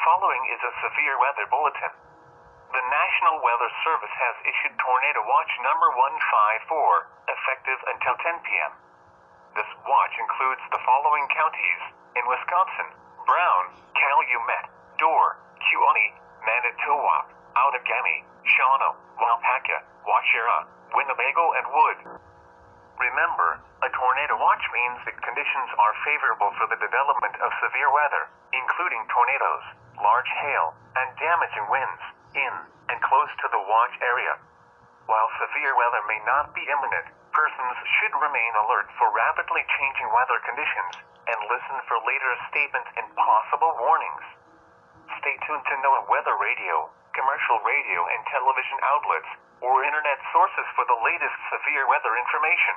following is a severe weather bulletin. The National Weather Service has issued Tornado Watch number 154, effective until 10 p.m. This watch includes the following counties in Wisconsin: Brown, Calumet, Door, Kewaunee, Manitowoc, Outagamie, Shawano, Waupaca, Wauchura, Winnebago, and Wood. Remember, a tornado watch means that conditions are favorable for the development of severe weather, including tornadoes, large hail, and damaging winds, in and close to the watch area. While severe weather may not be imminent, persons should remain alert for rapidly changing weather conditions and listen for later statements and possible warnings. Stay tuned to Noaa weather radio, commercial radio and television outlets, or internet sources for the latest severe weather information.